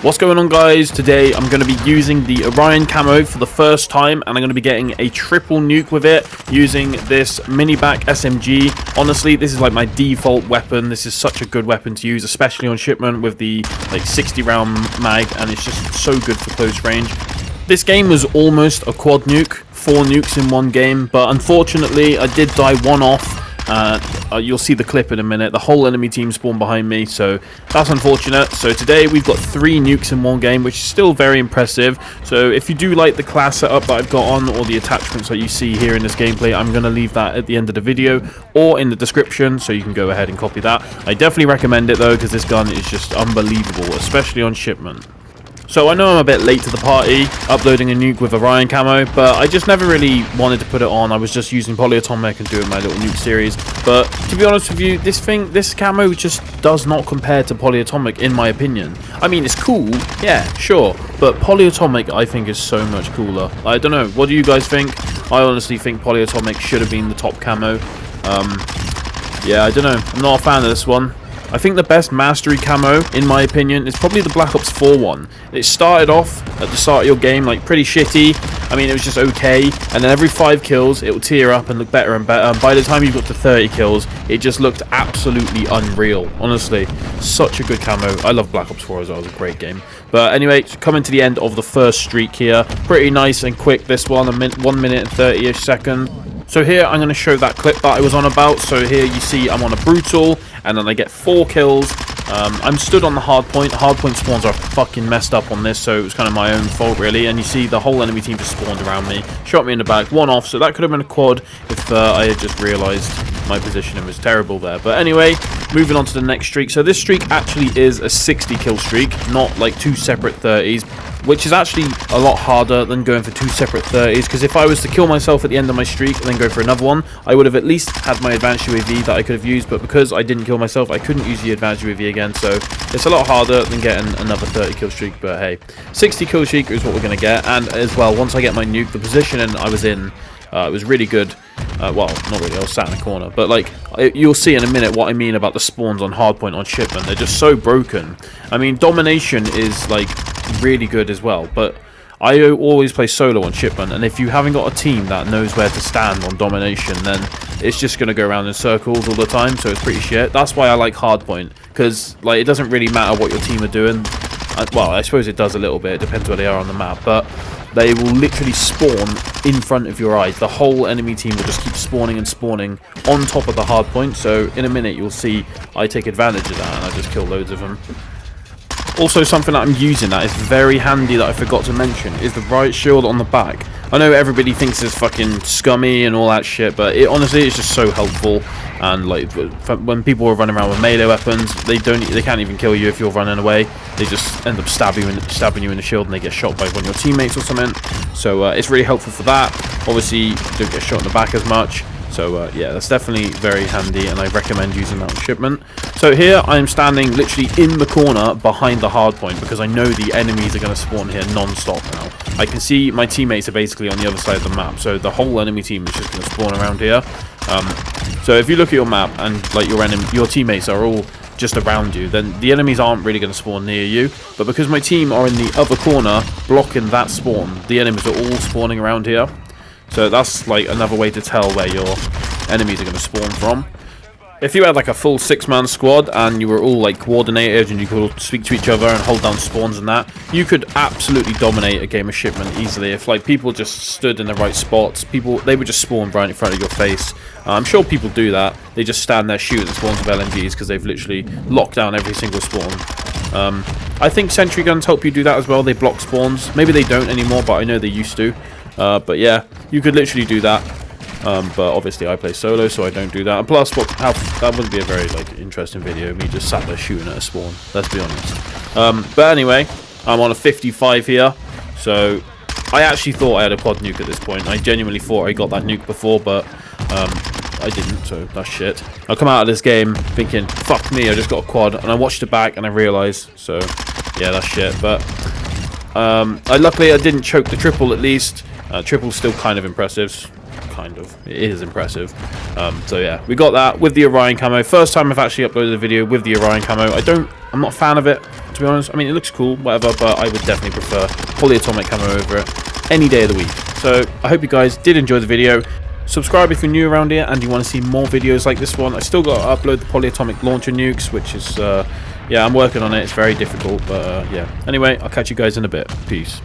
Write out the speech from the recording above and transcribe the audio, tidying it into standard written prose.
What's going on, guys? Today I'm going to be using the Orion camo for the first time, and I'm going to be getting a triple nuke with it using this Minibak SMG. Honestly, this is like my default weapon. This is such a good weapon to use, especially on shipment with the like 60 round mag, and it's just so good for close range. This game was almost a quad nuke, 4 nukes in one game, but unfortunately I did die one off. You'll see the clip in a minute. The whole enemy team spawned behind me, so that's unfortunate. So today we've got 3 nukes in one game, which is still very impressive. So if you do like the class setup that I've got on, or the attachments that you see here in this gameplay, I'm going to leave that at the end of the video or in the description, so you can go ahead and copy that. I definitely recommend it though, because this gun is just unbelievable, especially on shipment. So I know I'm a bit late to the party, uploading a nuke with Orion camo, but I just never really wanted to put it on. I was just using polyatomic and doing my little nuke series. But to be honest with you, this camo just does not compare to polyatomic, in my opinion. I mean, it's cool, yeah, sure, but polyatomic I think is so much cooler. I don't know, what do you guys think? I honestly think polyatomic should have been the top camo. Yeah, I don't know, I'm not a fan of this one. I think the best mastery camo, in my opinion, is probably the Black Ops 4 one. It started off at the start of your game like pretty shitty. I mean, it was just okay, and then every 5 kills it will tear up and look better and better. And by the time you got to 30 kills, it just looked absolutely unreal. Honestly, such a good camo. I love Black Ops 4 as well. It was a great game. But anyway, coming to the end of the first streak here. Pretty nice and quick, this one, 1 minute and 30-ish seconds. So here I'm going to show that clip that I was on about. So here you see I'm on a brutal, and then I get 4 kills. I'm stood on the hard point. Hard point spawns are fucking messed up on this, so it was kind of my own fault really. And you see the whole enemy team just spawned around me, shot me in the back, 1 off. So that could have been a quad if I had just realised my positioning was terrible there. But anyway, moving on to the next streak. So this streak actually is a 60 kill streak, not like 2 separate 30s. Which is actually a lot harder than going for 2 separate 30s, because if I was to kill myself at the end of my streak and then go for another one, I would have at least had my advanced UAV that I could have used, but because I didn't kill myself, I couldn't use the advanced UAV again, so it's a lot harder than getting another 30 kill streak. But hey, 60 kill streak is what we're going to get. And as well, once I get my nuke, the positioning I was in, it was really good. Well, not really, I was sat in a corner, but like, you'll see in a minute what I mean about the spawns on hardpoint on shipment. They're just so broken. I mean, domination is like really good as well, but I always play solo on shipment, and if you haven't got a team that knows where to stand on domination, then it's just going to go around in circles all the time, so it's pretty shit. That's why I like hardpoint, because like, it doesn't really matter what your team are doing. Well, I suppose it does a little bit, it depends where they are on the map, but they will literally spawn in front of your eyes. The whole enemy team will just keep spawning and spawning on top of the hard point. So in a minute you'll see I take advantage of that and I just kill loads of them. Also, something that I'm using that is very handy that I forgot to mention is the riot shield on the back. I know everybody thinks it's fucking scummy and all that shit, but it honestly is just so helpful. And like, when people are running around with melee weapons, they can't even kill you if you're running away. They just end up stabbing you in the shield, and they get shot by one of your teammates or something. So it's really helpful for that. Obviously, you don't get shot in the back as much. So yeah, that's definitely very handy, and I recommend using that on shipment. So here I am standing literally in the corner behind the hard point, because I know the enemies are going to spawn here non-stop now. I can see my teammates are basically on the other side of the map, so the whole enemy team is just going to spawn around here. So if you look at your map and like your teammates are all just around you, then the enemies aren't really going to spawn near you. But because my team are in the other corner blocking that spawn, the enemies are all spawning around here. So that's like another way to tell where your enemies are going to spawn from. If you had like a full 6-man squad and you were all like coordinated and you could all speak to each other and hold down spawns and that, you could absolutely dominate a game of shipment easily. If like people just stood in the right spots, they would just spawn right in front of your face. I'm sure people do that. They just stand there shooting spawns with LMGs because they've literally locked down every single spawn. I think sentry guns help you do that as well. They block spawns. Maybe they don't anymore, but I know they used to. But yeah, you could literally do that. But obviously I play solo, so I don't do that. And plus, that wouldn't be a very like interesting video, me just sat there shooting at a spawn, let's be honest. But anyway, I'm on a 55 here, so I actually thought I had a quad nuke at this point. I genuinely thought I got that nuke before, but I didn't, so that's shit. I come out of this game thinking, fuck me, I just got a quad, and I watched it back and I realised, so yeah, that's shit. But luckily I didn't choke the triple at least. Triple's still kind of impressive. It is impressive. So yeah, we got that with the Orion camo. First time I've actually uploaded a video with the Orion camo. I'm not a fan of it, to be honest. I mean, it looks cool, whatever, but I would definitely prefer polyatomic camo over it any day of the week. So I hope you guys did enjoy the video. Subscribe if you're new around here and you want to see more videos like this one. I still got to upload the polyatomic launcher nukes, which is, yeah, I'm working on it. It's very difficult, but yeah. Anyway, I'll catch you guys in a bit. Peace.